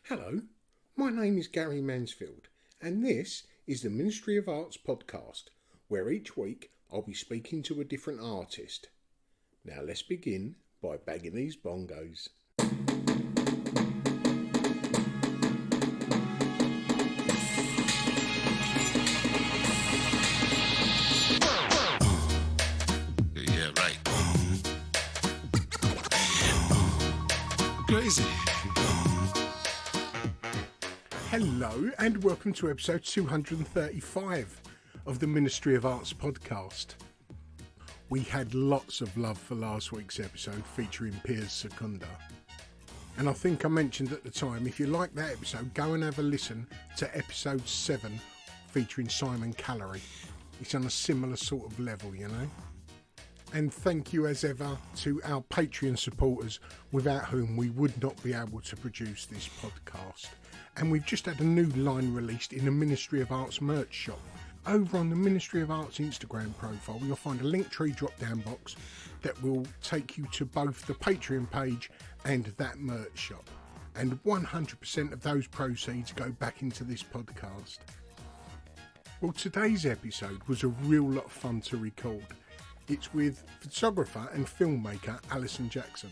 Hello, my name is Gary Mansfield, and this is the Ministry of Arts podcast, where each week I'll be speaking to a different artist. Now let's begin by bagging these bongos. Yeah, right. Crazy. Hello and welcome to episode 235 of the Ministry of Arts podcast. We had lots of love for last week's episode featuring Piers Secunda. And I think I mentioned at the time, if you like that episode, go and have a listen to episode 7 featuring Simon Callery. It's on a similar sort of level, you know. And thank you as ever to our Patreon supporters, without whom we would not be able to produce this podcast. And we've just had a new line released in the Ministry of Arts merch shop. Over on the Ministry of Arts Instagram profile, you'll find a Linktree drop-down box that will take you to both the Patreon page and that merch shop. And 100% of those proceeds go back into this podcast. Well, today's episode was a real lot of fun to record. It's with photographer and filmmaker Alison Jackson.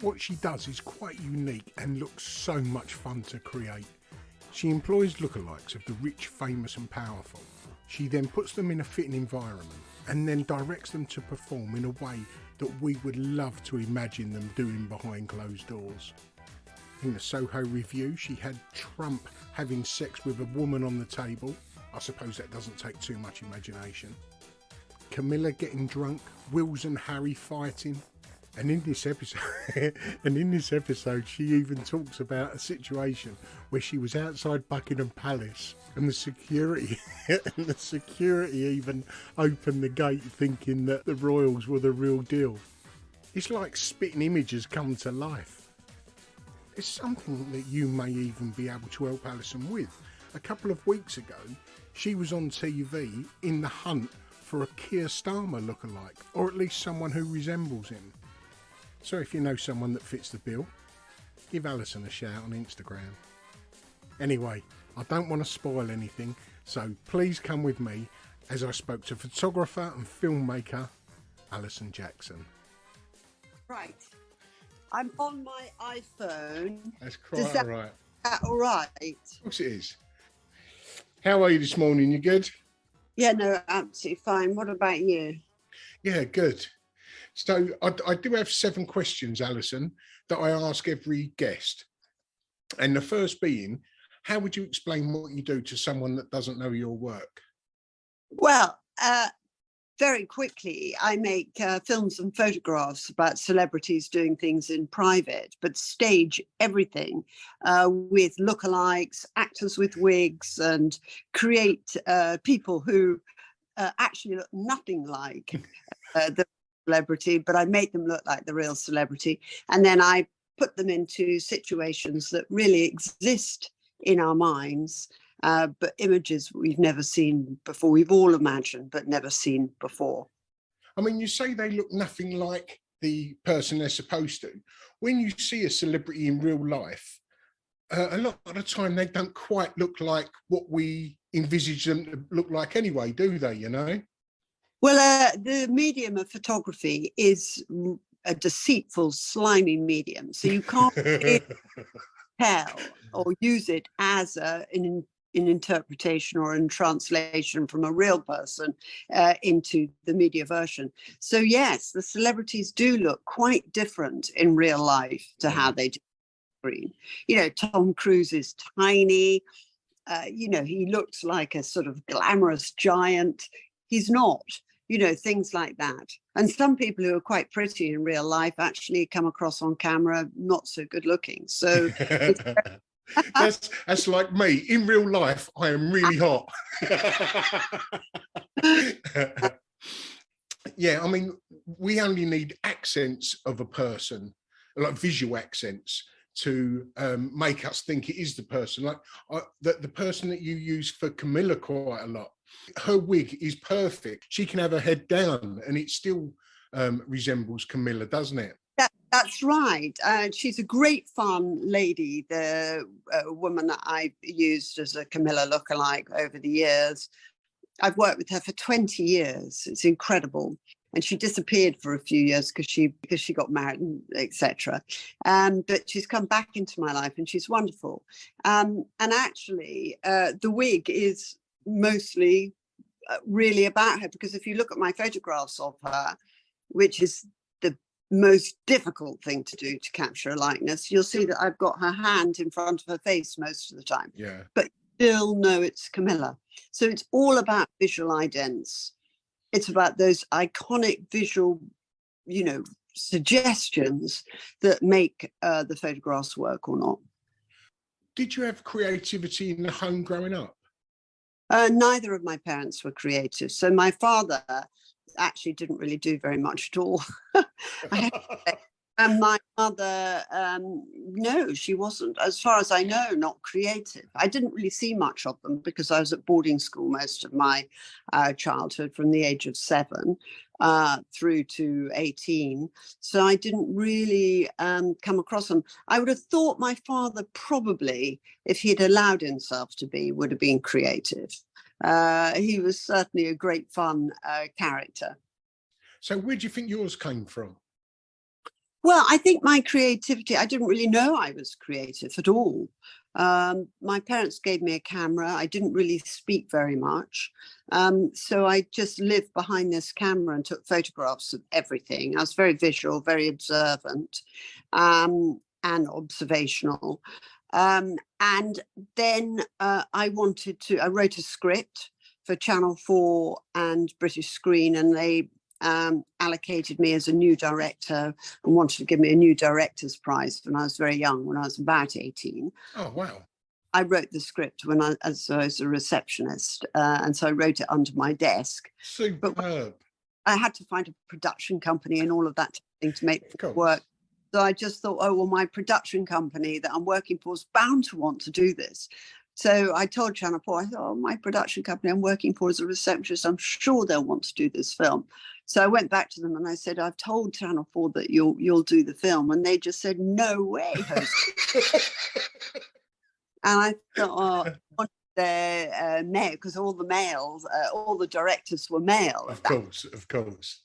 What she does is quite unique and looks so much fun to create. She employs lookalikes of the rich, famous and powerful. She then puts them in a fitting environment and then directs them to perform in a way that we would love to imagine them doing behind closed doors. In the Soho Review, she had Trump having sex with a woman on the table. I suppose that doesn't take too much imagination. Camilla getting drunk, Wills and Harry fighting. And in this episode, she even talks about a situation where she was outside Buckingham Palace and the security even opened the gate thinking that the royals were the real deal. It's like spitting images come to life. It's something that you may even be able to help Alison with. A couple of weeks ago, she was on TV in the hunt for a Keir Starmer lookalike, or at least someone who resembles him. So if you know someone that fits the bill, give Alison a shout on Instagram. Anyway, I don't want to spoil anything, so please come with me as I spoke to photographer and filmmaker Alison Jackson. Right. I'm on my iPhone. That's quite all right. All right? Of course it is. How are you this morning? You good? Yeah, no, absolutely fine. What about you? Yeah, good. So I do have 7 questions, Alison, that I ask every guest. And the first being, how would you explain what you do to someone that doesn't know your work? Well, very quickly, I make films and photographs about celebrities doing things in private, but stage everything with lookalikes, actors with wigs, and create people who actually look nothing like the celebrity, but I make them look like the real celebrity. And then I put them into situations that really exist in our minds, but images we've never seen before. We've all imagined, but never seen before. I mean, you say they look nothing like the person they're supposed to. When you see a celebrity in real life, a lot of the time they don't quite look like what we envisage them to look like anyway, do they, you know? Well, the medium of photography is a deceitful, slimy medium. So you can't really tell or use it as an interpretation or in translation from a real person into the media version. So yes, the celebrities do look quite different in real life to how they do on screen. You know, Tom Cruise is tiny. He looks like a sort of glamorous giant. He's not. Things like that. And some people who are quite pretty in real life actually come across on camera not so good looking. So that's like me. In real life, I am really hot. Yeah, I mean, we only need accents of a person, like visual accents, to make us think it is the person. Like the person that you use for Camilla quite a lot, her wig is perfect. She can have her head down and it still resembles Camilla, doesn't it? That's right. She's a great fun lady, the woman that I used as a Camilla lookalike over the years. I've worked with her for 20 years. It's incredible. And she disappeared for a few years because she got married, etc. But she's come back into my life and she's wonderful. And actually, the wig is mostly really about her, because if you look at my photographs of her, which is the most difficult thing to do to capture a likeness, you'll see that I've got her hand in front of her face most of the time. Yeah. But still know it's Camilla. So it's all about visual idents. It's about those iconic visual, suggestions that make the photographs work or not. Did you have creativity in the home growing up? Neither of my parents were creative. So my father actually didn't really do very much at all. And my mother, no, she wasn't, as far as I know, not creative. I didn't really see much of them because I was at boarding school most of my childhood, from the age of 7 through to 18. So I didn't really come across them. I would have thought my father probably, if he'd allowed himself to be, would have been creative. He was certainly a great fun character. So where do you think yours came from? Well, I think my creativity, I didn't really know I was creative at all. My parents gave me a camera. I didn't really speak very much. So I just lived behind this camera and took photographs of everything. I was very visual, very observant, and observational. And then I wrote a script for Channel 4 and British Screen, and they allocated me as a new director and wanted to give me a new director's prize when I was very young, when I was about 18. Oh, wow. I wrote the script as I was a receptionist, and so I wrote it under my desk. Superb. But I had to find a production company and all of that thing to make it work. So I just thought, oh, well, my production company that I'm working for is bound to want to do this. So I told Channel 4, I thought, oh, my production company I'm working for as a receptionist, I'm sure they'll want to do this film. So I went back to them and I said, I've told Channel 4 that you'll do the film. And they just said, no way, host. And I thought, oh, they're male, because all the males, all the directors were male. Of course.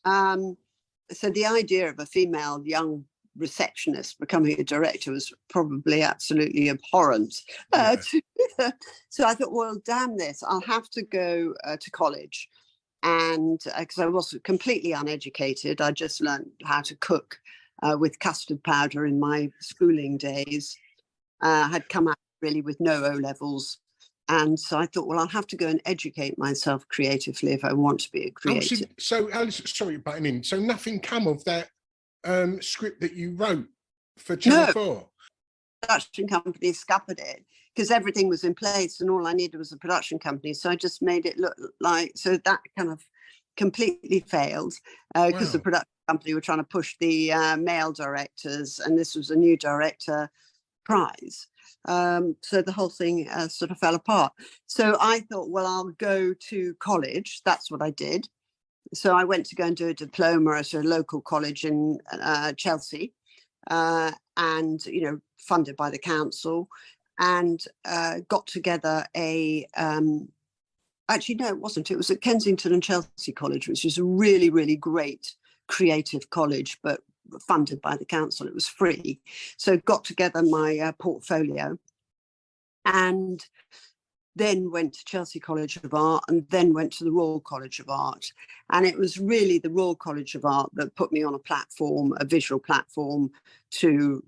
So the idea of a female young receptionist becoming a director was probably absolutely abhorrent. So I thought, well, damn this, I'll have to go to college. And because I was completely uneducated, I just learned how to cook with custard powder in my schooling days. Had come out really with no O-levels. And so I thought, well, I'll have to go and educate myself creatively if I want to be a creative. So Alison, sorry, butting in. So nothing come of that script that you wrote for Channel 4? Production company scuppered it because everything was in place and all I needed was a production company. So I just made it look like, so that kind of completely failed because the production company were trying to push the male directors, and this was a new director prize. So the whole thing sort of fell apart. So I thought, well, I'll go to college. That's what I did. So I went to go and do a diploma at a local college in Chelsea, and funded by the council, and got together a actually no, it wasn't. It was at Kensington and Chelsea College, which is a really, really great creative college, but funded by the council. It was free. So got together my portfolio, and then went to Chelsea College of Art, and then went to the Royal College of Art. And it was really the Royal College of Art that put me on a platform, a visual platform, to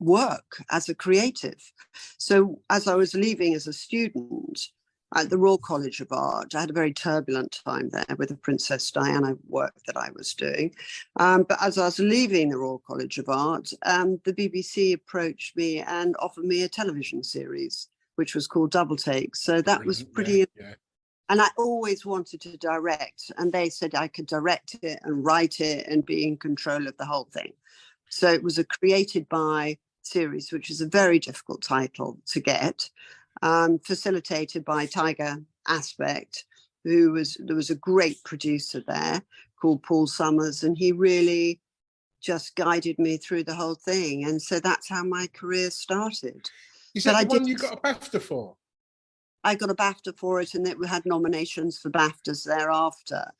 work as a creative. So as I was leaving as a student at the Royal College of Art, I had a very turbulent time there with the Princess Diana work that I was doing. But as I was leaving the Royal College of Art, the BBC approached me and offered me a television series, which was called Double Take. So that was pretty, and I always wanted to direct, and they said I could direct it and write it and be in control of the whole thing. So it was a created by series, which is a very difficult title to get, facilitated by Tiger Aspect, there was a great producer there called Paul Summers, and he really just guided me through the whole thing. And so that's how my career started. Is But that I the one did- you got a BAFTA for? I got a BAFTA for it, and we had nominations for BAFTAs thereafter.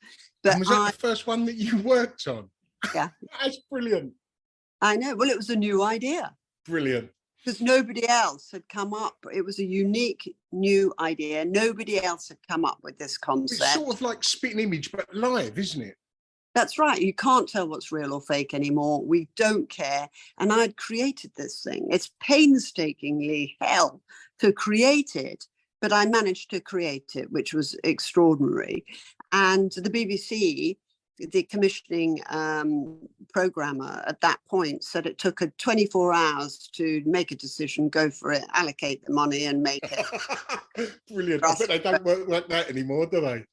But And was that the first one that you worked on? Yeah. That's brilliant. I know. Well, it was a new idea Brilliant. because nobody else had come up. It was a unique new idea. Nobody else had come up with this concept. It's sort of like spitting image, but live, isn't it? That's right. You can't tell what's real or fake anymore. We don't care. And I'd created this thing. It's painstakingly hell to create it, but I managed to create it, which was extraordinary. And the BBC, the commissioning programmer at that point, said it took 24 hours to make a decision, go for it, allocate the money and make it. Brilliant. I bet they don't work like that anymore, do they?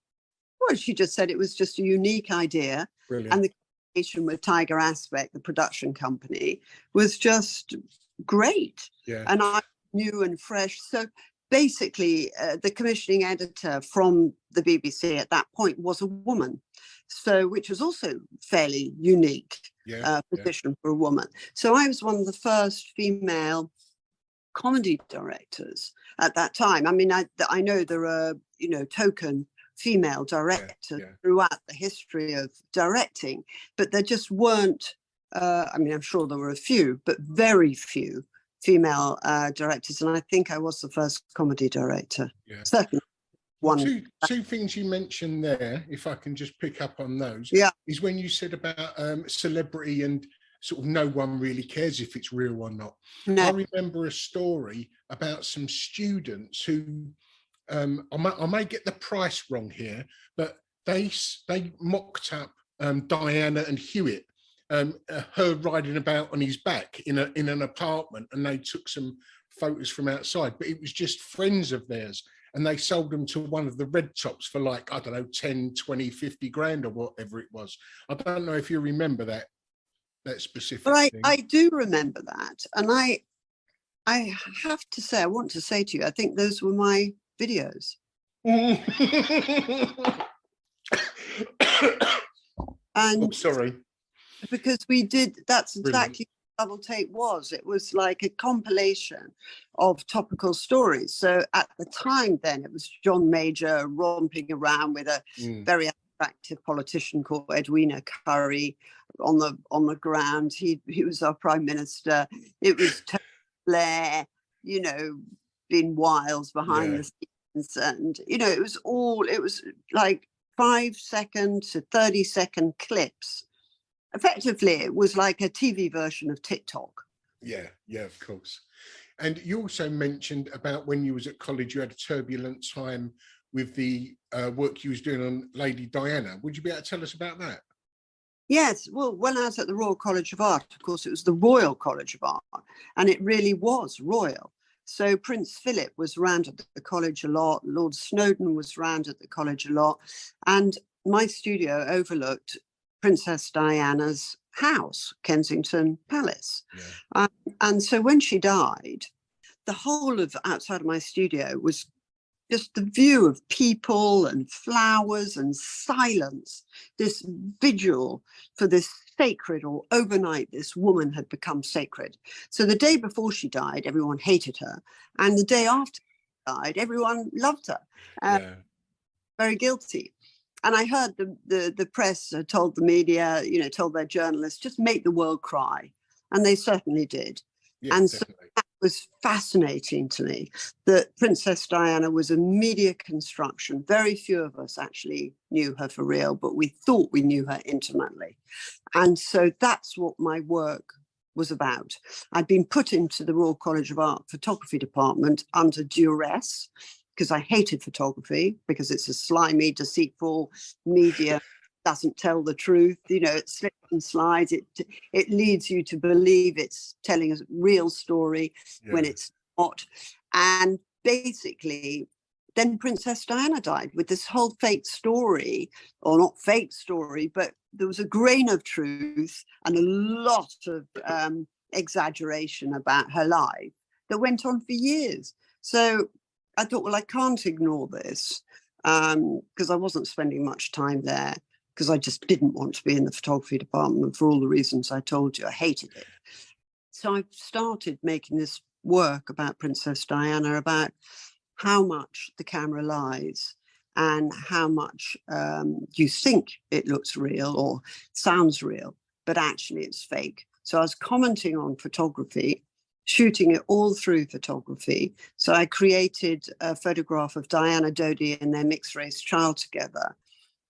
Well, she just said it was just a unique idea. Brilliant. And the combination with Tiger Aspect, the production company, was just great. Yeah. And I new and fresh. So basically, the commissioning editor from the BBC at that point was a woman. So, which was also fairly unique position for a woman. So I was one of the first female comedy directors at that time. I mean, I know there are, token female directors throughout the history of directing, but there just weren't, I'm sure there were a few, but very few female directors. And I think I was the first comedy director. Yeah. Certainly. Two things you mentioned there, if I can just pick up on those, is when you said about celebrity and sort of no one really cares if it's real or not. No. I remember a story about some students who, I may get the price wrong here, but they mocked up Diana and Hewitt, her riding about on his back in an apartment, and they took some photos from outside, but it was just friends of theirs. And they sold them to one of the red tops for like, I don't know, 10, 20, 50 grand or whatever it was. I don't know if you remember that specific thing. I do remember that. And I have to say, I want to say to you, I think those were my videos. And sorry. Because we did, that's exactly Double Take was. It was like a compilation of topical stories. So at the time then, it was John Major romping around with a very attractive politician called Edwina Curry on the ground. He was our prime minister. It was Tony Blair, being Wiles behind the scenes, and it was like 5-second to 30-second clips. Effectively, it was like a TV version of TikTok. Yeah, of course. And you also mentioned about when you was at college, you had a turbulent time with the work you was doing on Lady Diana. Would you be able to tell us about that? Yes. Well, when I was at the Royal College of Art, of course, it was the Royal College of Art, and it really was royal. So Prince Philip was round at the college a lot. Lord Snowdon was round at the college a lot. And my studio overlooked Princess Diana's house, Kensington Palace. Yeah. And so when she died, the whole of outside of my studio was just the view of people and flowers and silence, this vigil for this sacred, or overnight this woman had become sacred. So the day before she died, everyone hated her. And the day after she died, everyone loved her. Very guilty. And I heard the press told the media, told their journalists, just make the world cry. And they certainly did. Yeah, and definitely. So that was fascinating to me, that Princess Diana was a media construction. Very few of us actually knew her for real, but we thought we knew her intimately. And so that's what my work was about. I'd been put into the Royal College of Art photography department under duress, because I hated photography, because it's a slimy, deceitful media, doesn't tell the truth, it slips and slides, it leads you to believe it's telling a real story when it's not. And basically, then Princess Diana died with this whole fake story, or not fake story, but there was a grain of truth and a lot of exaggeration about her life that went on for years. So I thought, well, I can't ignore this, because I wasn't spending much time there. because I just didn't want to be in the photography department for all the reasons I told you. I hated it. So I started making this work about Princess Diana, about how much the camera lies and how much you think it looks real or sounds real, but actually it's fake. So I was commenting on photography, shooting it all through photography. So I created a photograph of Diana Dodi and their mixed race child together,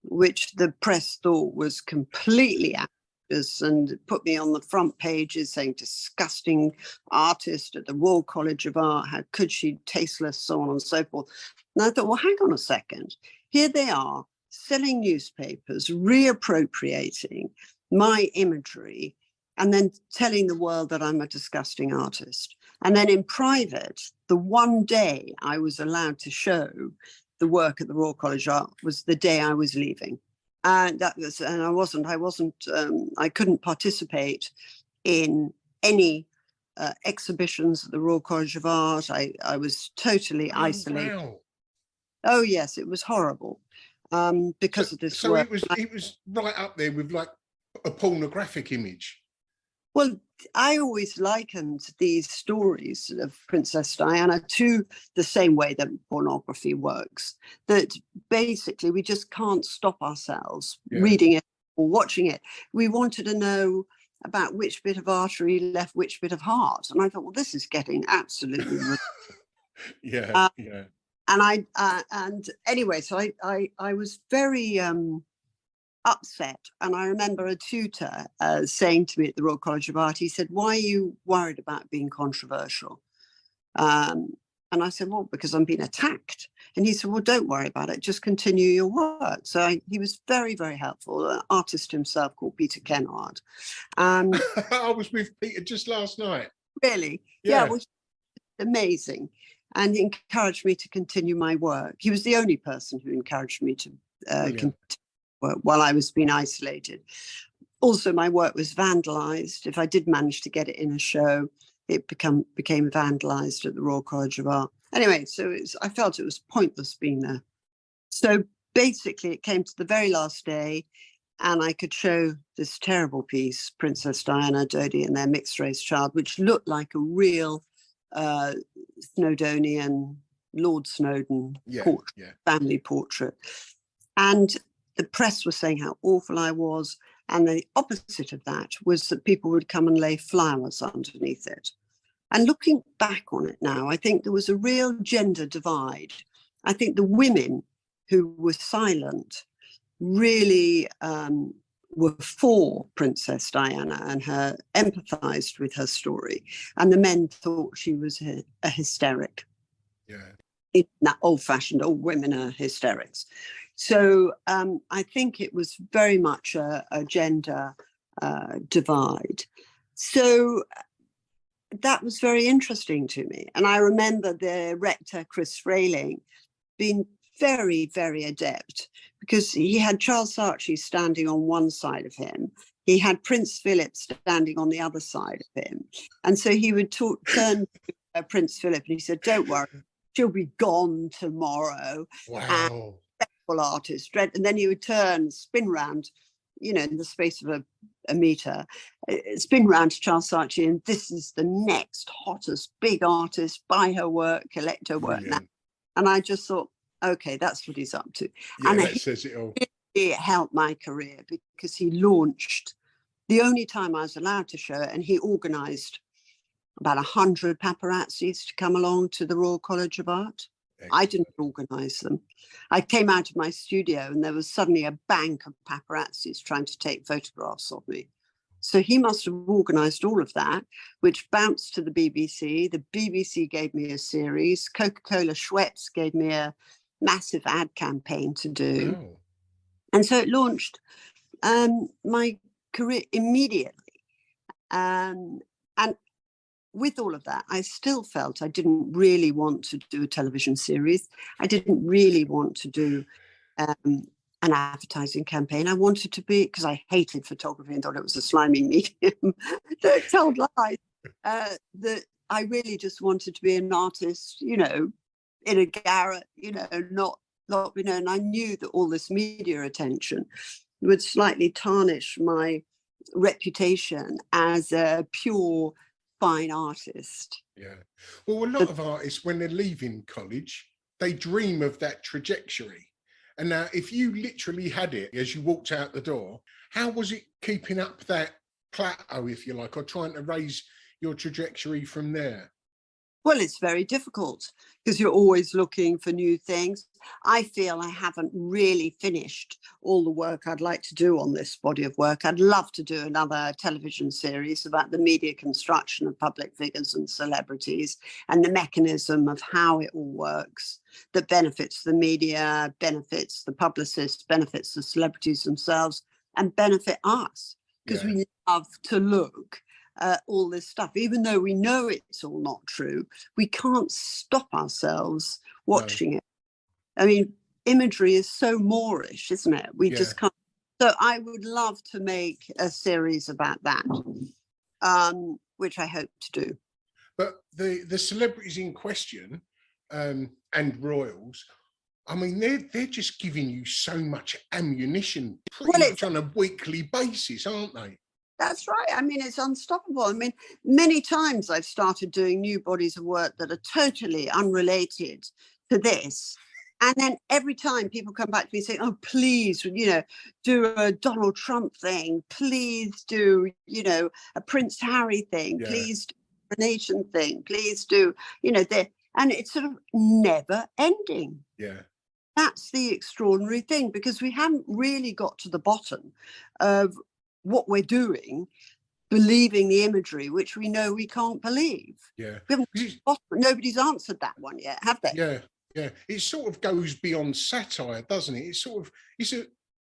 which the press thought was completely outrageous and put me on the front pages saying disgusting artist at the Royal College of Art, how could she, tasteless, so on and so forth. And I thought, well, hang on a second. Here they are selling newspapers, reappropriating my imagery, and then telling the world that I'm a disgusting artist. And then in private, the one day I was allowed to show the work at the Royal College of Art was the day I was leaving. And I couldn't participate in any exhibitions at the Royal College of Art. I was totally isolated. Wow. Oh yes, it was horrible because of this so work. it was right up there with like a pornographic image. Well, I always likened these stories of Princess Diana to the same way that pornography works, that basically we just can't stop ourselves reading it or watching it. We wanted to know about which bit of artery left which bit of heart. And I thought, well, this is getting absolutely yeah. And anyway, so I was very upset. And I remember a tutor saying to me at the Royal College of Art, he said, why are you worried about being controversial? And I said, well, because I'm being attacked. And he said, well, don't worry about it. Just continue your work. So he was very, very helpful. An artist himself called Peter Kennard. I was with Peter just last night. Really? Yeah, it was amazing. And he encouraged me to continue my work. He was the only person who encouraged me to continue work while I was being isolated. Also, my work was vandalized. If I did manage to get it in a show, it became vandalized at the Royal College of Art. Anyway, so I felt it was pointless being there. So basically, it came to the very last day, and I could show this terrible piece, Princess Diana Dodi and their mixed race child, which looked like a real Snowdonian, Lord Snowdon family portrait. And the press was saying how awful I was. And the opposite of that was that people would come and lay flowers underneath it. And looking back on it now, I think there was a real gender divide. I think the women who were silent really were for Princess Diana and empathized with her story. And the men thought she was a hysteric. Yeah. In that old-fashioned, old women are hysterics. So I think it was very much a gender divide. So that was very interesting to me. And I remember the rector, Chris Frayling, being very, very adept, because he had Charles Saatchi standing on one side of him. He had Prince Philip standing on the other side of him. And so he would turn to Prince Philip and he said, don't worry, she'll be gone tomorrow. Wow. And artist. And then he would turn, spin round, in the space of a meter, spin round to Charles Saatchi, and this is the next hottest big artist, buy her work, collect her work now. And I just thought, okay, that's what he's up to. Yeah, and that says it all. It helped my career because he launched the only time I was allowed to show it, and he organized about 100 paparazzis to come along to the Royal College of Art. Excellent. I didn't organize them. I came out of my studio and there was suddenly a bank of paparazzis trying to take photographs of me. So he must have organized all of that, which bounced to the BBC. The BBC gave me a series. Coca-Cola Schweppes gave me a massive ad campaign to do. Oh. And so it launched my career immediately. And with all of that, I still felt I didn't really want to do a television series. I didn't really want to do an advertising campaign. I wanted to be, because I hated photography and thought it was a slimy medium that told lies, that I really just wanted to be an artist, in a garret, not, and I knew that all this media attention would slightly tarnish my reputation as a pure fine artist. Yeah. Well, a lot of artists, when they're leaving college, they dream of that trajectory. And now, if you literally had it as you walked out the door, how was it keeping up that plateau, if you like, or trying to raise your trajectory from there? Well, it's very difficult because you're always looking for new things. I feel I haven't really finished all the work I'd like to do on this body of work. I'd love to do another television series about the media construction of public figures and celebrities and the mechanism of how it all works that benefits the media, benefits the publicists, benefits the celebrities themselves, and benefit us, because we love to look all this stuff, even though we know it's all not true. We can't stop ourselves watching it. I mean, imagery is so Moorish, isn't it? We just can't. So I would love to make a series about that, which I hope to do. But the celebrities in question and royals, I mean, they're just giving you so much ammunition pretty much on a weekly basis, aren't they? That's right. I mean, it's unstoppable. I mean, many times I've started doing new bodies of work that are totally unrelated to this. And then every time people come back to me saying, oh, please, do a Donald Trump thing. Please do, a Prince Harry thing. Yeah. Please do a nation thing. Please do, and it's sort of never ending. Yeah. That's the extraordinary thing, because we haven't really got to the bottom of what we're doing, believing the imagery, which we know we can't believe. Yeah. Nobody's answered that one yet, have they? Yeah. Yeah. It sort of goes beyond satire, doesn't it?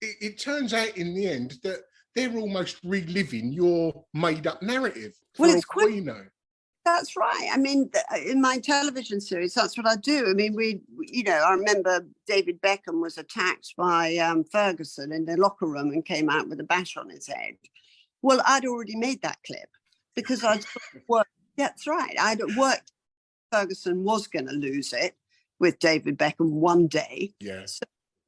It turns out in the end that they're almost reliving your made up narrative. Well, it's quite, that's right. I mean, in my television series, that's what I do. I mean, I remember David Beckham was attacked by Ferguson in the locker room and came out with a bash on his head. Well, I'd already made that clip because I'd worked. That's right. I'd worked. Ferguson was going to lose it with David Beckham one day. Yeah. So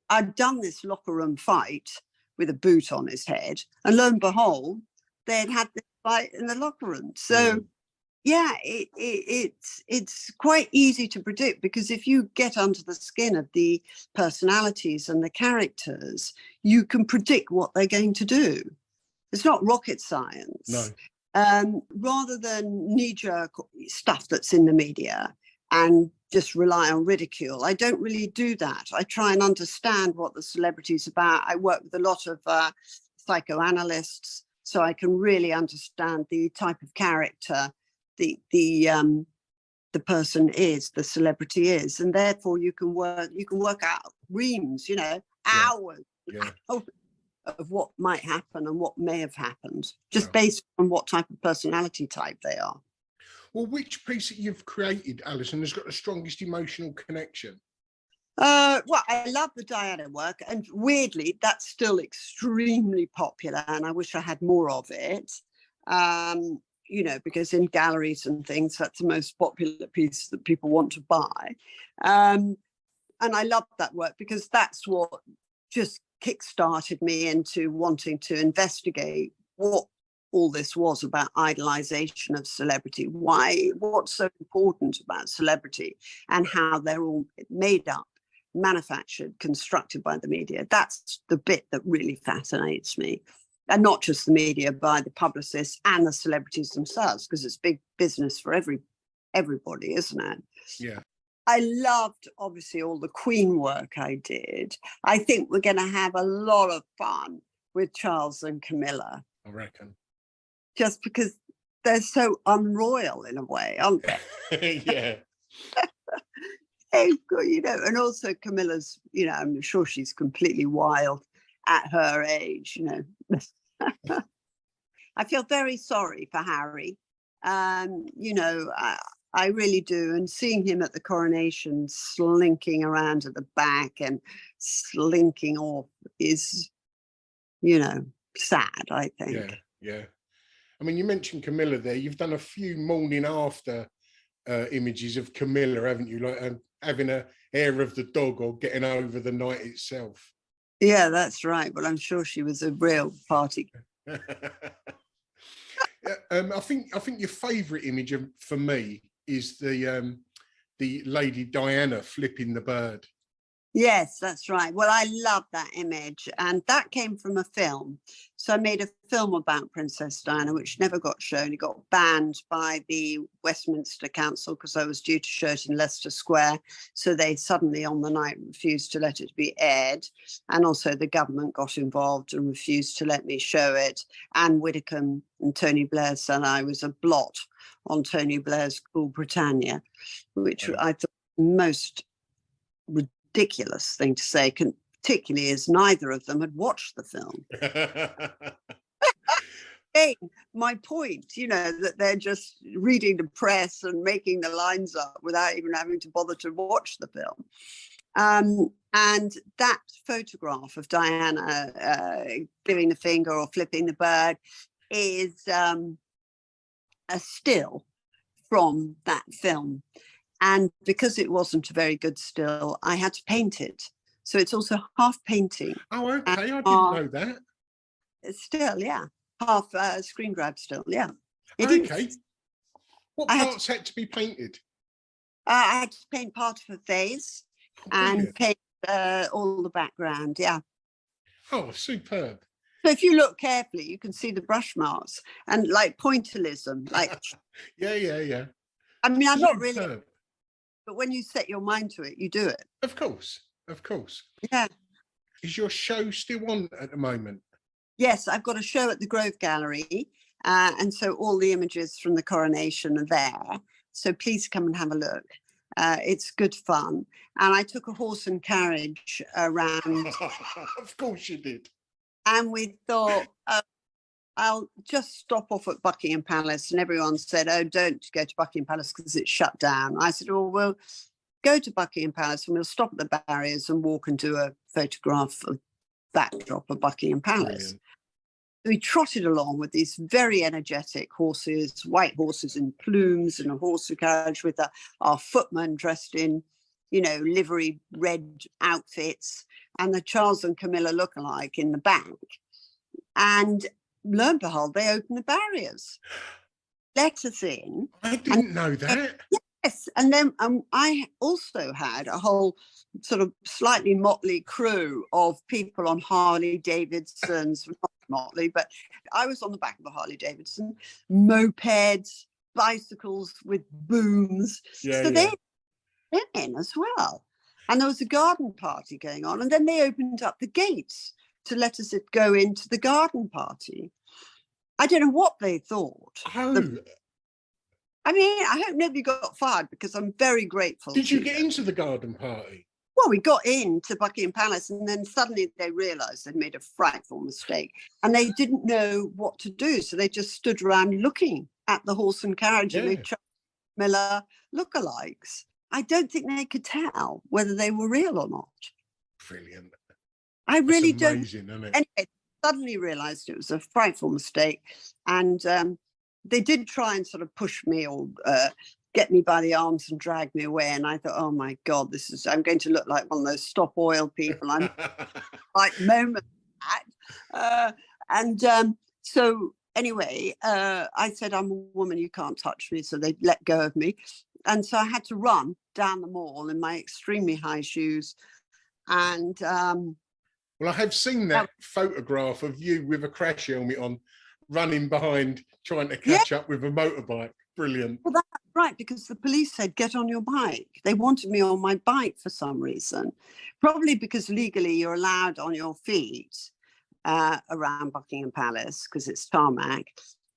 I'd done this locker room fight with a boot on his head, and lo and behold, they'd had this fight in the locker room. So. Yeah, it's quite easy to predict, because if you get under the skin of the personalities and the characters, you can predict what they're going to do. It's not rocket science. No. Rather than knee-jerk stuff that's in the media and just rely on ridicule, I don't really do that. I try and understand what the celebrity's about. I work with a lot of psychoanalysts, so I can really understand the type of character the person is, the celebrity is, and therefore you can work out reams, hours of what might happen and what may have happened, just based on what type of personality type they are. Well, which piece that you've created, Alison, has got the strongest emotional connection? Well, I love the Diana work, and weirdly, that's still extremely popular, and I wish I had more of it. Because in galleries and things, that's the most popular piece that people want to buy. And I love that work because that's what just kickstarted me into wanting to investigate what all this was about idolization of celebrity, what's so important about celebrity, and how they're all made up, manufactured, constructed by the media. That's the bit that really fascinates me. And not just the media, by the publicists and the celebrities themselves, because it's big business for everybody, isn't it? Yeah. I loved, obviously, all the Queen work I did. I think we're going to have a lot of fun with Charles and Camilla. I reckon. Just because they're so unroyal in a way, aren't they? Yeah. And also Camilla's, I'm sure she's completely wild at her age, I feel very sorry for Harry. I really do. And seeing him at the coronation slinking around at the back and slinking off is, sad, I think. Yeah. I mean, you mentioned Camilla there. You've done a few morning after images of Camilla, haven't you? Like having a hair of the dog or getting over the night itself. Yeah, that's right. Well, I'm sure she was a real party. I think your favourite image for me is the Lady Diana flipping the bird. Yes, that's right. Well, I love that image. And that came from a film. So I made a film about Princess Diana, which never got shown. It got banned by the Westminster Council because I was due to show it in Leicester Square. So they suddenly on the night refused to let it be aired. And also the government got involved and refused to let me show it. Anne Widdecombe and Tony Blair said I was a blot on Tony Blair's Cool Britannia, which I thought most ridiculous thing to say, particularly as neither of them had watched the film. Hey, my point, that they're just reading the press and making the lines up without even having to bother to watch the film. And that photograph of Diana giving the finger or flipping the bird is a still from that film. And because it wasn't a very good still, I had to paint it. So it's also half painting. Oh, okay. I didn't know that. Still, yeah. Half screen grab still, yeah. Okay. What parts had to be painted? I had to paint part of her face and paint all the background, yeah. Oh, superb. So if you look carefully, you can see the brush marks and like pointillism. Like, yeah. I mean, I'm not really... But when you set your mind to it, you do it. Of course. Yeah. Is your show still on at the moment? Yes, I've got a show at the Grove Gallery. And so all the images from the coronation are there. So please come and have a look. It's good fun. And I took a horse and carriage around. Of course you did. And we thought, I'll just stop off at Buckingham Palace. And everyone said, oh, don't go to Buckingham Palace because it's shut down. I said, well, we'll go to Buckingham Palace and we'll stop at the barriers and walk and do a photograph of backdrop of Buckingham Palace. Brilliant. We trotted along with these very energetic horses, white horses in plumes, and a horse carriage with our footman dressed in, livery red outfits, and the Charles and Camilla lookalike in the back. And lo and behold, they opened the barriers, let us in. I didn't know that. Yes, and then I also had a whole sort of slightly motley crew of people on Harley Davidsons, not motley, but I was on the back of a Harley Davidson, mopeds, bicycles with booms. So they went in as well. And there was a garden party going on, and then they opened up the gates to let us go into the garden party. I don't know what they thought. I mean, I hope nobody got fired because I'm very grateful. Did you get into the garden party? Well, we got into Buckingham Palace and then suddenly they realised they'd made a frightful mistake and they didn't know what to do. So they just stood around looking at the horse and carriage and they chose Miller lookalikes. I don't think they could tell whether they were real or not. Brilliant. I really don't. Amazing, isn't it? Anyway, suddenly realised it was a frightful mistake. And they did try and sort of push me or get me by the arms and drag me away. And I thought, oh my God, I'm going to look like one of those stop oil people. I'm like moment at. So anyway, I said, I'm a woman, you can't touch me. So they let go of me. And so I had to run down the mall in my extremely high shoes. And well, I have seen that photograph of you with a crash helmet on, running behind, trying to catch up with a motorbike. Brilliant. Well, that's right, because the police said, get on your bike. They wanted me on my bike for some reason, probably because legally you're allowed on your feet around Buckingham Palace because it's tarmac.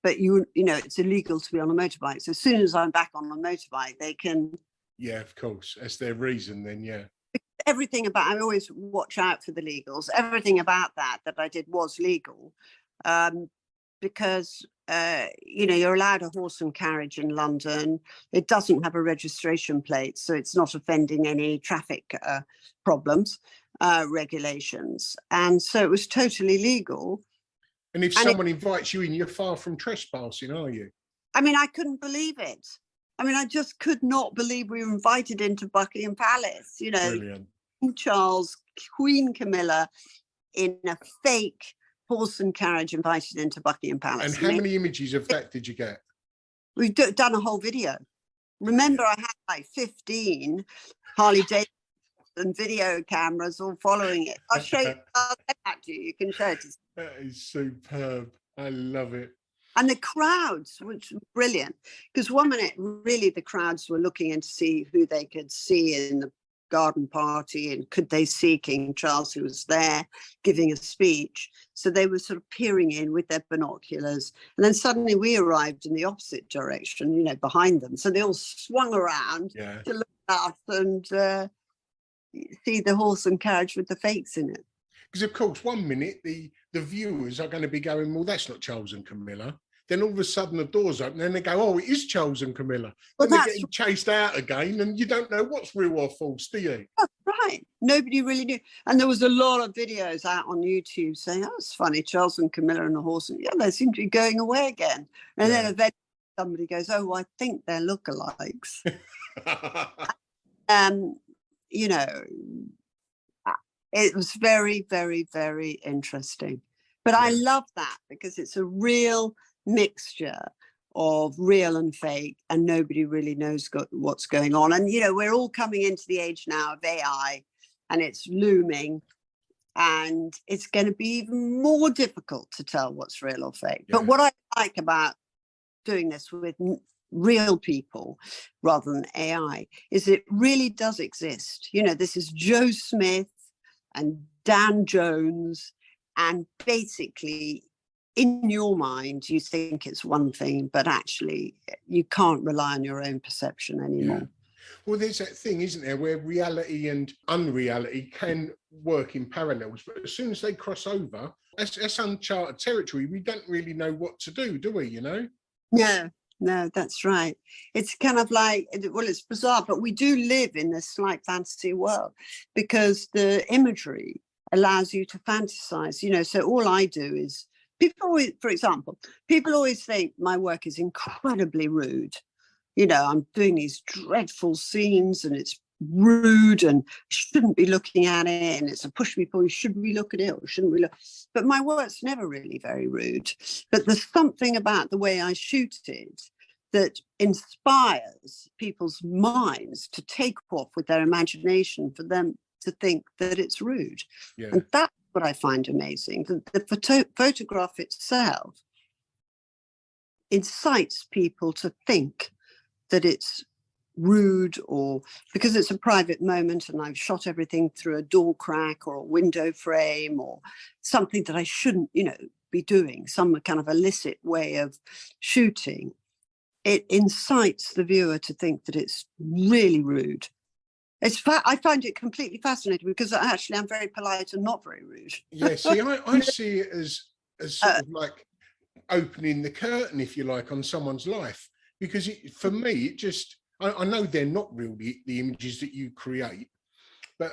But, it's illegal to be on a motorbike. So as soon as I'm back on a motorbike, they can... Yeah, of course. That's their reason then, yeah. Everything about... I always watch out for the legals. Everything about that I did was legal. Because, you're allowed a horse and carriage in London. It doesn't have a registration plate, so it's not offending any traffic problems, regulations. And so it was totally legal. And if someone invites you in, you're far from trespassing, are you? I mean, I couldn't believe it. I mean, I just could not believe we were invited into Buckingham Palace, Brilliant. King Charles, Queen Camilla, in a fake horse and carriage invited into Buckingham Palace. And how many images of that did you get? We've done a whole video. Remember, I had like 15 Harley Davidson video cameras all following it. I'll show you. I'll get that to you. You can show it. That is superb. I love it. And the crowds, which was brilliant, because 1 minute, really, the crowds were looking in to see who they could see in the garden party, and could they see King Charles, who was there giving a speech. So they were sort of peering in with their binoculars, and then suddenly we arrived in the opposite direction, you know, behind them. So they all swung around to look at us and see the horse and carriage with the fakes in it. Because of course, 1 minute the viewers are going to be going, well, that's not Charles and Camilla. Then all of a sudden the doors open and they go, oh, it is Charles and Camilla. Well, then they're getting chased out again, and you don't know what's real or false, do you? That's right. Nobody really knew. And there was a lot of videos out on YouTube saying, oh, it's funny, Charles and Camilla and the horse. And, yeah, they seem to be going away again. And then eventually somebody goes, oh, I think they're lookalikes. You know, it was very, very, very interesting. But I love that because it's a real mixture of real and fake, and nobody really knows what's going on. And, you know, we're all coming into the age now of AI, and it's looming, and it's going to be even more difficult to tell what's real or fake. But what I like about doing this with real people rather than AI is it really does exist. You know, this is Joe Smith and Dan Jones, and basically in your mind you think it's one thing, but actually you can't rely on your own perception anymore. Well, there's that thing, isn't there, where reality and unreality can work in parallels, but as soon as they cross over, that's uncharted territory. We don't really know what to do we, you know? No, that's right. It's kind of like, well, it's bizarre, but we do live in this slight fantasy world because the imagery allows you to fantasize, you know. So all I do is, people always, for example, people always think my work is incredibly rude. You know, I'm doing these dreadful scenes and it's rude and shouldn't be looking at it, and it's a push me pull, should we look at it or shouldn't we look? But my work's never really very rude. But there's something about the way I shoot it that inspires people's minds to take off with their imagination for them to think that it's rude. And that's what I find amazing. The photograph itself incites people to think that it's rude, or because it's a private moment and I've shot everything through a door crack or a window frame or something that I shouldn't, you know, be doing, some kind of illicit way of shooting. It incites the viewer to think that it's really rude. I find it completely fascinating because actually I'm very polite and not very rude. Yeah, see, I see it as sort of like opening the curtain, if you like, on someone's life. Because for me, it just, I know they're not real, the images that you create, but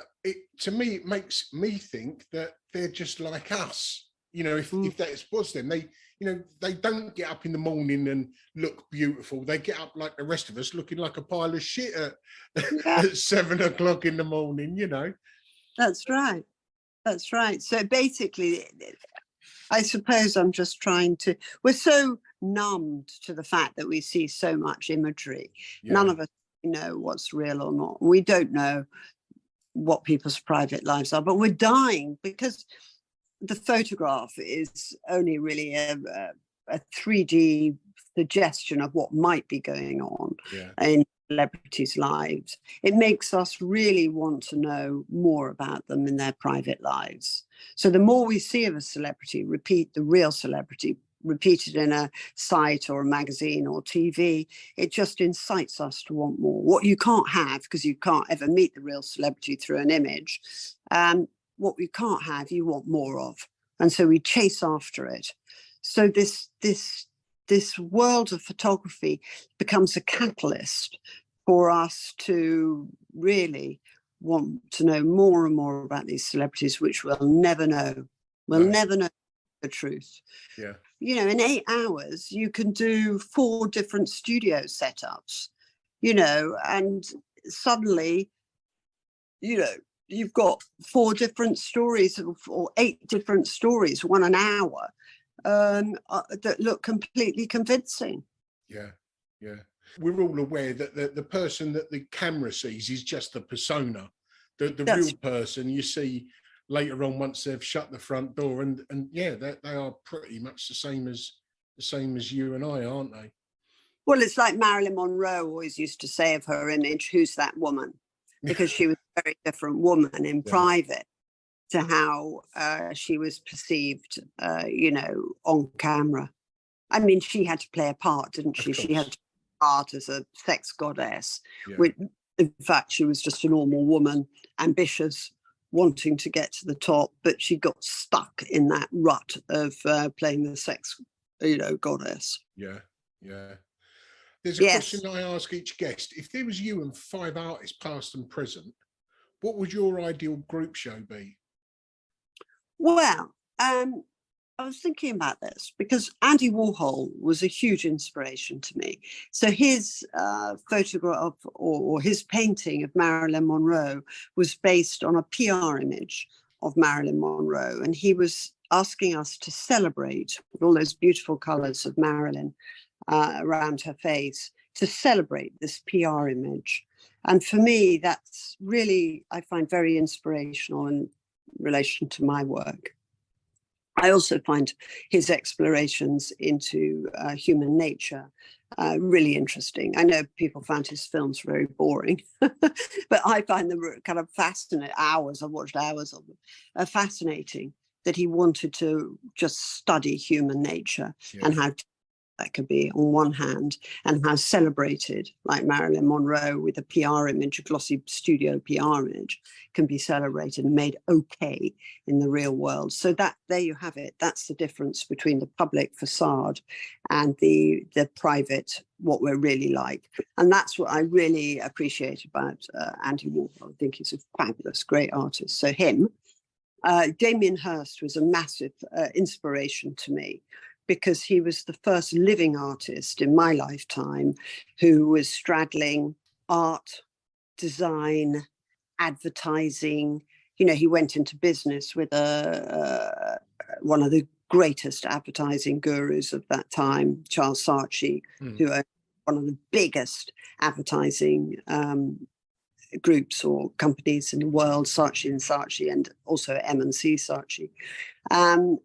to me, it makes me think that they're just like us. You know, if that was them, they don't get up in the morning and look beautiful. They get up like the rest of us, looking like a pile of shit at 7 o'clock in the morning, you know. That's right. That's right. So basically, I suppose I'm just trying to, we're so numbed to the fact that we see so much imagery. None of us know what's real or not. We don't know what people's private lives are, but we're dying because the photograph is only really a 3D suggestion of what might be going on in celebrities' lives. It makes us really want to know more about them in their private lives. So the more we see of a celebrity, the real celebrity, repeated in a site or a magazine or TV, it just incites us to want more. What you can't have, because you can't ever meet the real celebrity through an image, what we can't have, you want more of. And so we chase after it. So this world of photography becomes a catalyst for us to really want to know more and more about these celebrities, which we'll never know. We'll never know the truth. Yeah. You know, in 8 hours, you can do 4 different studio setups, you know, and suddenly, you know, you've got 4 different stories or 8 different stories, one an hour, that look completely convincing. Yeah, yeah. We're all aware that the person that the camera sees is just the persona. The real person you see later on once they've shut the front door, and yeah, they are pretty much the same as you and I, aren't they? Well, it's like Marilyn Monroe always used to say of her image, "Who's that woman?" Because she was a very different woman in private to how she was perceived, on camera. I mean, she had to play a part, didn't she? She had to play a part as a sex goddess. Which, in fact, she was just a normal woman, ambitious, wanting to get to the top, but she got stuck in that rut of playing the sex, goddess. Yeah, yeah. There's a question I ask each guest. If there was you and 5 artists, past and present, what would your ideal group show be? Well, I was thinking about this because Andy Warhol was a huge inspiration to me. So his photograph or his painting of Marilyn Monroe was based on a PR image of Marilyn Monroe. And he was asking us to celebrate all those beautiful colors of Marilyn around her face, to celebrate this PR image. And for me, that's really, I find very inspirational in relation to my work. I also find his explorations into human nature really interesting. I know people found his films very boring, but I find them kind of fascinating. I've watched hours of them, fascinating that he wanted to just study human nature and how that could be on one hand, and how celebrated, like Marilyn Monroe with a PR image, a glossy studio PR image, can be celebrated and made okay in the real world. So that there you have it. That's the difference between the public facade and the private, what we're really like. And that's what I really appreciate about Andy Warhol. I think he's a fabulous, great artist. So him. Damien Hirst was a massive inspiration to me, because he was the first living artist in my lifetime who was straddling art, design, advertising. He went into business with one of the greatest advertising gurus of that time, Charles Saatchi, who owned one of the biggest advertising groups or companies in the world, Saatchi, and also M&C Saatchi.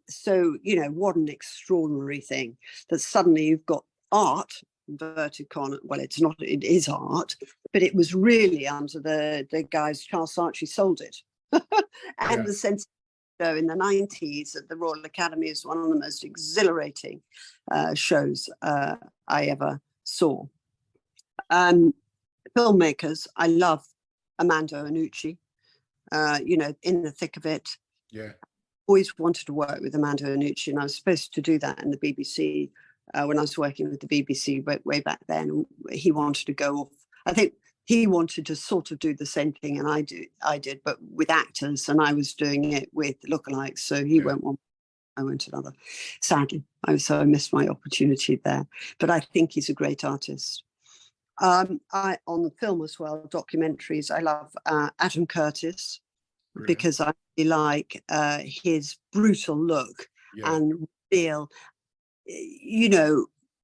So, what an extraordinary thing that suddenly you've got art, inverted commas, well, it is art, but it was really under the guise Charles Saatchi sold it. And the sense in the 90s at the Royal Academy is one of the most exhilarating shows I ever saw. Filmmakers, I love Armando Iannucci, in the thick of it. Yeah. Always wanted to work with Armando Iannucci, and I was supposed to do that in the BBC when I was working with the BBC way back then. He wanted to go off. I think he wanted to sort of do the same thing and I did, but with actors, and I was doing it with lookalikes. So he went one, I went another. Sadly, I missed my opportunity there. But I think he's a great artist. On the film as well, documentaries, I love Adam Curtis. Brilliant. Because I really like his brutal look and real,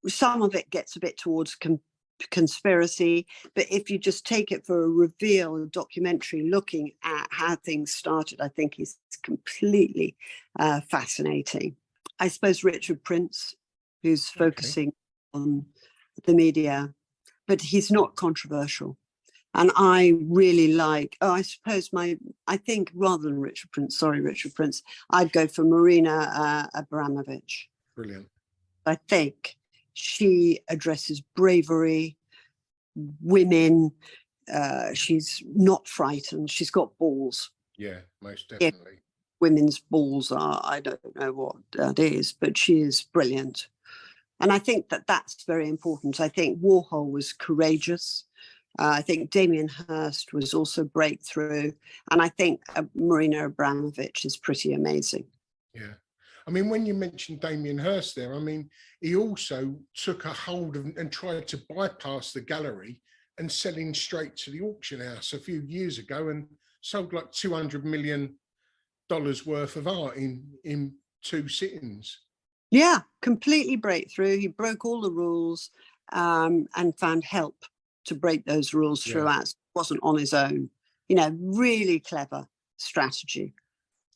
some of it gets a bit towards conspiracy, but if you just take it for a reveal, a documentary looking at how things started, I think he's completely fascinating. I suppose Richard Prince, who's focusing on the media, but he's not controversial. And I really like, I think rather than Richard Prince, I'd go for Marina Abramovich. Brilliant. I think she addresses bravery, women. She's not frightened. She's got balls. Yeah, most definitely. If women's balls are, I don't know what that is, but she is brilliant. And I think that's very important. I think Warhol was courageous. I think Damien Hirst was also breakthrough. And I think Marina Abramovich is pretty amazing. Yeah. I mean, when you mentioned Damien Hirst there, I mean, he also took a hold of and tried to bypass the gallery and selling straight to the auction house a few years ago and sold like $200 million worth of art in 2 sittings. Yeah, completely breakthrough. He broke all the rules and found help to break those rules throughout. It wasn't on his own. You know, really clever strategy.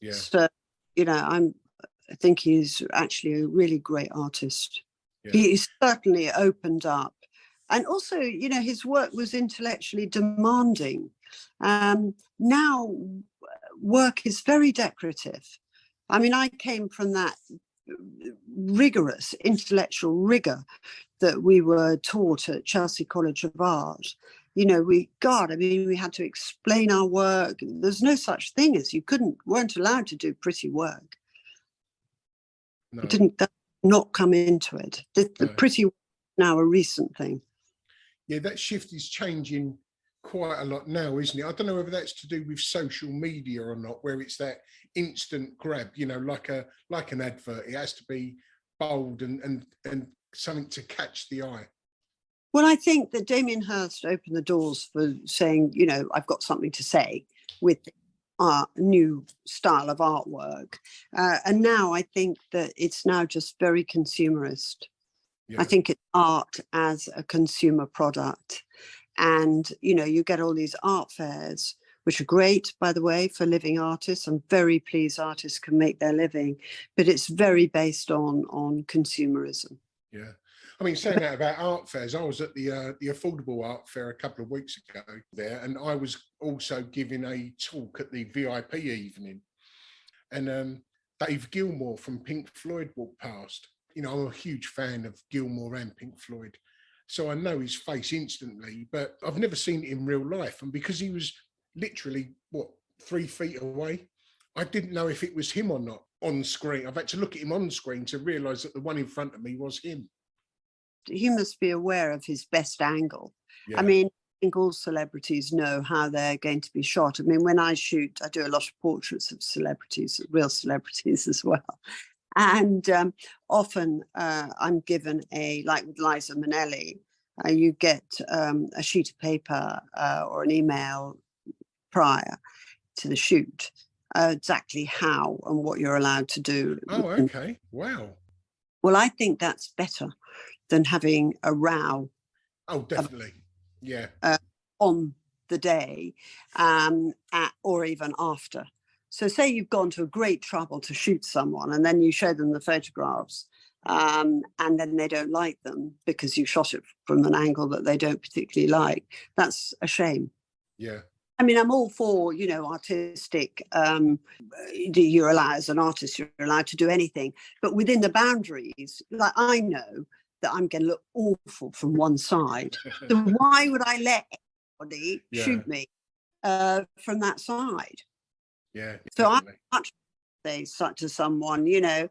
Yeah. So, you know, I think he's actually a really great artist. Yeah. He's certainly opened up. And also, you know, his work was intellectually demanding. Now, work is very decorative. I mean, I came from that rigorous intellectual rigor that we were taught at Chelsea College of Art. You know, we had to explain our work. There's no such thing as weren't allowed to do pretty work. No. It didn't not come into it. The pretty work is now a recent thing. Yeah, that shift is changing quite a lot now, isn't it? I don't know whether that's to do with social media or not, where it's that instant grab, you know, like an advert. It has to be bold and something to catch the eye. Well, I think that Damien Hirst opened the doors for saying, you know, I've got something to say with our new style of artwork. And now I think that it's now just very consumerist. Yeah. I think it's art as a consumer product. And, you know, you get all these art fairs, which are great, by the way, for living artists. I'm very pleased artists can make their living, but it's very based on consumerism. Yeah. I mean, saying that about art fairs, I was at the Affordable Art Fair a couple of weeks ago there, and I was also giving a talk at the VIP evening. And Dave Gilmour from Pink Floyd walked past. You know, I'm a huge fan of Gilmour and Pink Floyd, so I know his face instantly, but I've never seen it in real life. And because he was literally, 3 feet away, I didn't know if it was him or not on screen. I've had to look at him on screen to realise that the one in front of me was him. He must be aware of his best angle. Yeah. I mean, I think all celebrities know how they're going to be shot. I mean, when I shoot, I do a lot of portraits of celebrities, real celebrities as well. And often I'm given like with Liza Minnelli, you get a sheet of paper or an email prior to the shoot, exactly how and what you're allowed to do. Oh, okay. Wow. Well, I think that's better than having a row. Oh, definitely. Yeah. On the day or even after. So say you've gone to a great trouble to shoot someone and then you show them the photographs and then they don't like them because you shot it from an angle that they don't particularly like. That's a shame. Yeah. I mean, I'm all for, you know, artistic, you're allowed, as an artist, you're allowed to do anything, but within the boundaries, like I know that I'm going to look awful from one side. So why would I let anybody shoot me from that side? Yeah. So I much say to someone, you know,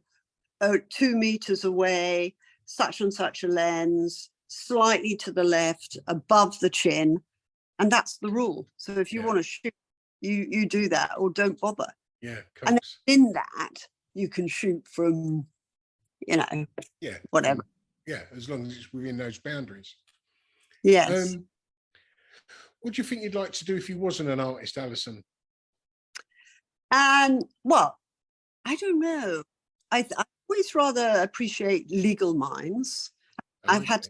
2 meters away, such and such a lens, slightly to the left, above the chin. And that's the rule. So if you want to shoot, you do that or don't bother. Yeah. And in that, you can shoot from, you know, whatever. Yeah, as long as it's within those boundaries. Yes. What do you think you'd like to do if you wasn't an artist, Alison? Well, I don't know. I always rather appreciate legal minds. Okay. I've had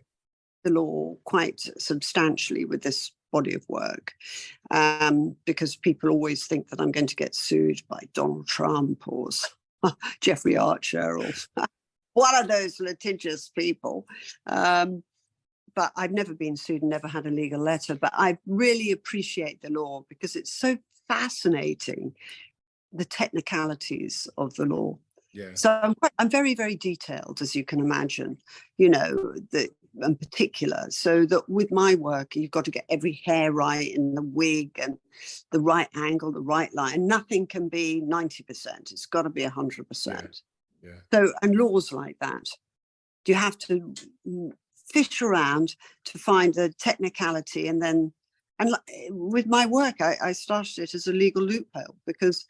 the law quite substantially with this body of work because people always think that I'm going to get sued by Donald Trump or Jeffrey Archer or one of those litigious people. But I've never been sued and never had a legal letter. But I really appreciate the law because it's so fascinating, the technicalities of the law. Yeah. So I'm very, very detailed, as you can imagine, you know, in particular, so that with my work, you've got to get every hair right in the wig and the right angle, the right line. And nothing can be 90%. It's got to be 100%. Yeah. So, and laws like that, you have to fish around to find the technicality. And with my work, I started it as a legal loophole because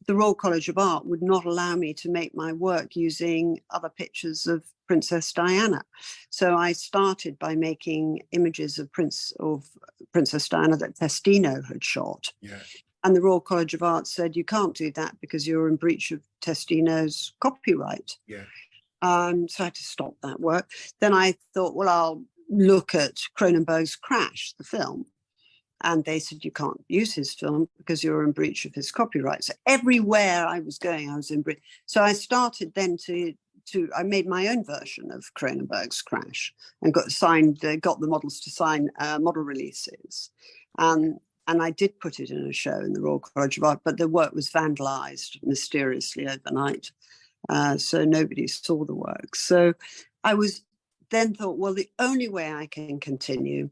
the Royal College of Art would not allow me to make my work using other pictures of Princess Diana. So I started by making images of Princess Diana that Festino had shot. Yeah. And the Royal College of Art said, you can't do that because you're in breach of Testino's copyright. Yeah. So I had to stop that work. Then I thought, well, I'll look at Cronenberg's Crash, the film. And they said, you can't use his film because you're in breach of his copyright. So everywhere I was going, I was in breach. So I started then I made my own version of Cronenberg's Crash and got the models to sign model releases. And I did put it in a show in the Royal College of Art, but the work was vandalized mysteriously overnight. So nobody saw the work. So I then thought, well, the only way I can continue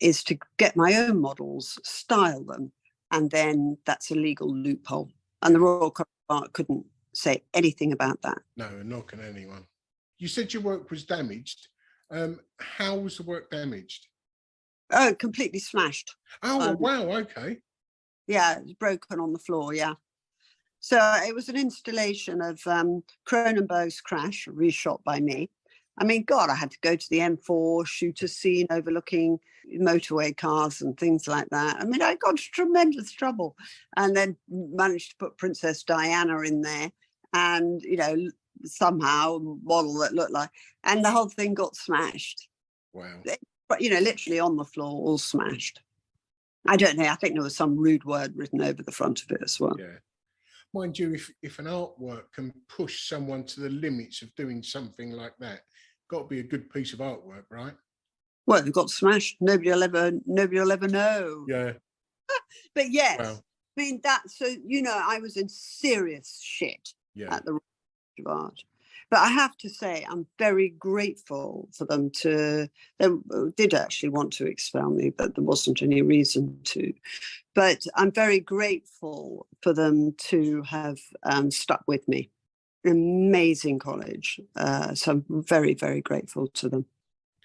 is to get my own models, style them, and then that's a legal loophole. And the Royal College of Art couldn't say anything about that. No, not can anyone. You said your work was damaged. How was the work damaged? Oh, completely smashed. Oh, wow, okay. Yeah, it was broken on the floor, yeah. So it was an installation of Cronenberg's Crash, reshot by me. I mean, God, I had to go to the M4, shoot a scene overlooking motorway cars and things like that. I mean, I got into tremendous trouble and then managed to put Princess Diana in there and, somehow a model that looked like, and the whole thing got smashed. Wow. But, literally on the floor, all smashed. I don't know. I think there was some rude word written over the front of it as well. Yeah. Mind you, if an artwork can push someone to the limits of doing something like that, got to be a good piece of artwork, right? Well, it got smashed. Nobody will ever know. Yeah. But yes, wow. I mean, I was in serious shit at the Royal College of Art. But I have to say, I'm very grateful for them they did actually want to expel me, but there wasn't any reason to. But I'm very grateful for them to have stuck with me. Amazing college. So I'm very, very grateful to them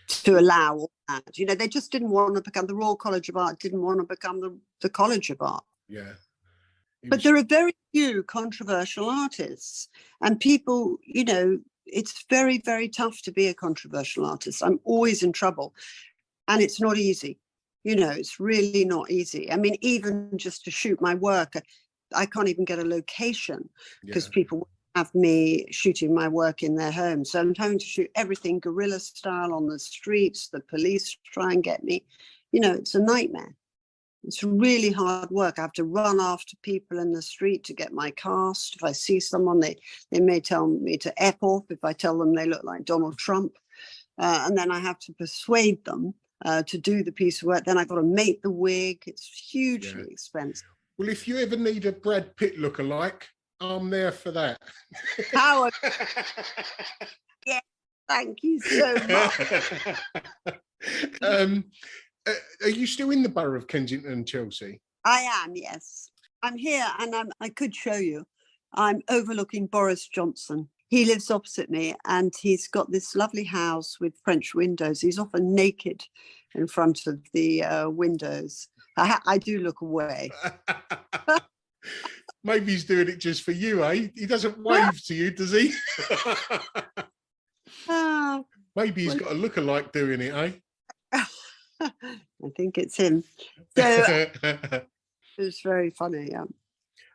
to allow all that. They just didn't want to become, the Royal College of Art didn't want to become the College of Art. Yeah. But there are very few controversial artists, and people, it's very, very tough to be a controversial artist. I'm always in trouble, and it's not easy. It's really not easy. I mean, even just to shoot my work, I can't even get a location because people have me shooting my work in their home. So I'm having to shoot everything guerrilla style on the streets. The police try and get me. It's a nightmare. It's really hard work. I have to run after people in the street to get my cast. If I see someone, they may tell me to F off if I tell them they look like Donald Trump. And then I have to persuade them to do the piece of work. Then I've got to make the wig. It's hugely expensive. Well, if you ever need a Brad Pitt lookalike, I'm there for that. Howard. Yeah, thank you so much. Are you still in the borough of Kensington and Chelsea? I am, yes. I'm here and I could show you. I'm overlooking Boris Johnson. He lives opposite me and he's got this lovely house with French windows. He's often naked in front of the windows. I do look away. Maybe he's doing it just for you, eh? He doesn't wave to you, does he? Maybe he's got a lookalike doing it, eh? I think it's him. So it's very funny, yeah.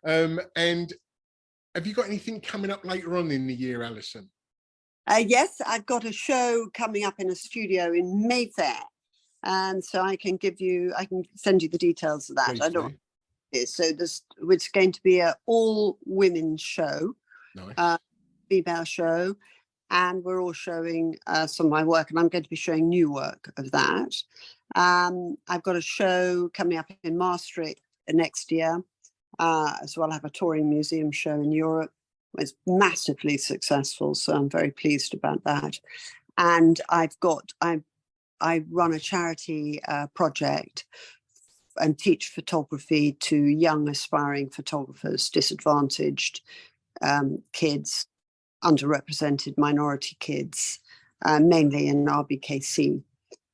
And have you got anything coming up later on in the year, Alison? Yes, I've got a show coming up in a studio in Mayfair. And so I can send you the details of that. Please I don't. So it's going to be an all women show, nice. Female show. And we're all showing some of my work, and I'm going to be showing new work of that. I've got a show coming up in Maastricht next year, as well. I have a touring museum show in Europe. It's massively successful, so I'm very pleased about that. And I run a charity project and teach photography to young aspiring photographers, disadvantaged kids, underrepresented minority kids, mainly in RBKC,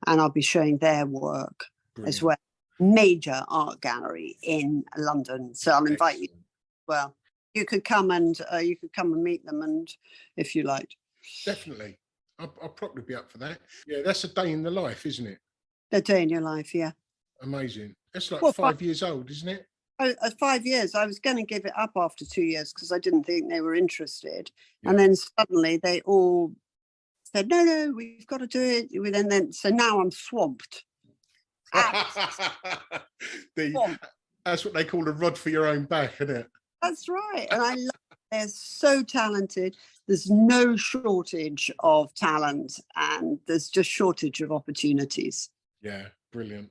and I'll be showing their work as well. Major art gallery in London, so I'll invite you. Well, you could come and meet them, and if you liked. Definitely, I'll probably be up for that. Yeah, that's a day in the life, isn't it? A day in your life, yeah. Amazing. That's like 5 years old, isn't it? 5 years. I was going to give it up after 2 years because I didn't think they were interested. Yeah. And then suddenly they all said, no, we've got to do it. And then, so now I'm swamped. That's what they call a rod for your own back, isn't it? That's right. And I love they're so talented. There's no shortage of talent and there's just shortage of opportunities. Yeah, brilliant.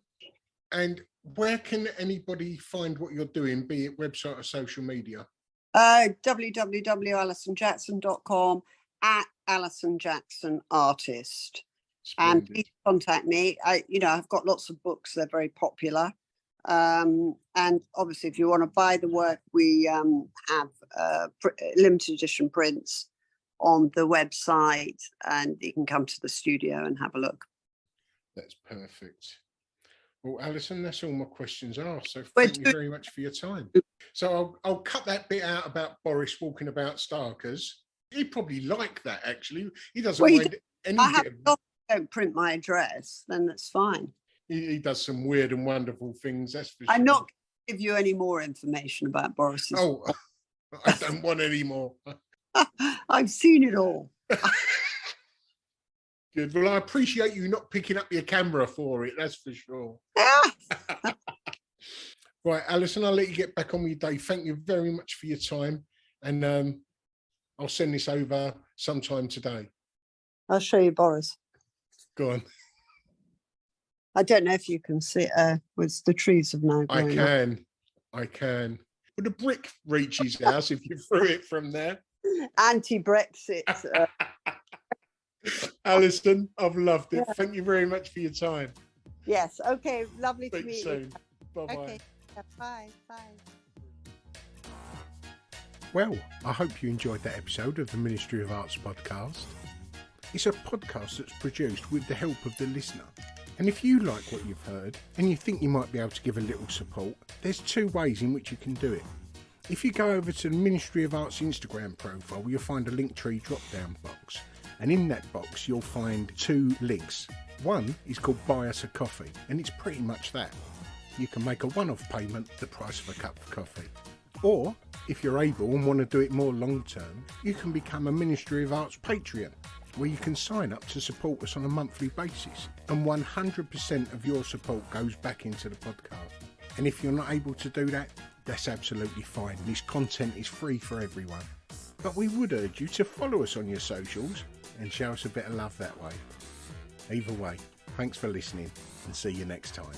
And where can anybody find what you're doing, be it website or social media? www.alisonjackson.com, at Alison Jackson Artist. Splendid. And please contact me. I've got lots of books. They're very popular. And obviously, if you want to buy the work, we have limited edition prints on the website, and you can come to the studio and have a look. That's perfect. Well, Alison, that's all my questions asked. So thank you very much for your time. So I'll cut that bit out about Boris walking about Starkers. He'd probably like that, actually. He doesn't mind any bit of... Don't print my address, then that's fine. He does some weird and wonderful things, that's for sure. I'm not going to give you any more information about Boris's. Oh, I don't want any more. I've seen it all. Good. Well, I appreciate you not picking up your camera for it, that's for sure. Right, Alison, I'll let you get back on with your day. Thank you very much for your time. And I'll send this over sometime today. I'll show you Boris. Go on. I don't know if you can see it with the trees have now grown up. I can. Would a brick reach his house if you threw it from there? Anti-Brexit. Alison, I've loved it. Yeah. Thank you very much for your time. Yes. Okay. Lovely to meet soon. you. Bye-bye. Okay. Bye. Well, I hope you enjoyed that episode of the Ministry of Arts podcast. It's a podcast that's produced with the help of the listener. And if you like what you've heard and you think you might be able to give a little support, there's 2 ways in which you can do it. If you go over to the Ministry of Arts Instagram profile, you'll find a Linktree drop-down box. And in that box, you'll find 2 links. One is called Buy Us a Coffee, and it's pretty much that. You can make a one-off payment, the price of a cup of coffee. Or, if you're able and want to do it more long-term, you can become a Ministry of Arts Patreon, where you can sign up to support us on a monthly basis. And 100% of your support goes back into the podcast. And if you're not able to do that, that's absolutely fine. This content is free for everyone. But we would urge you to follow us on your socials and show us a bit of love that way. Either way, thanks for listening and see you next time.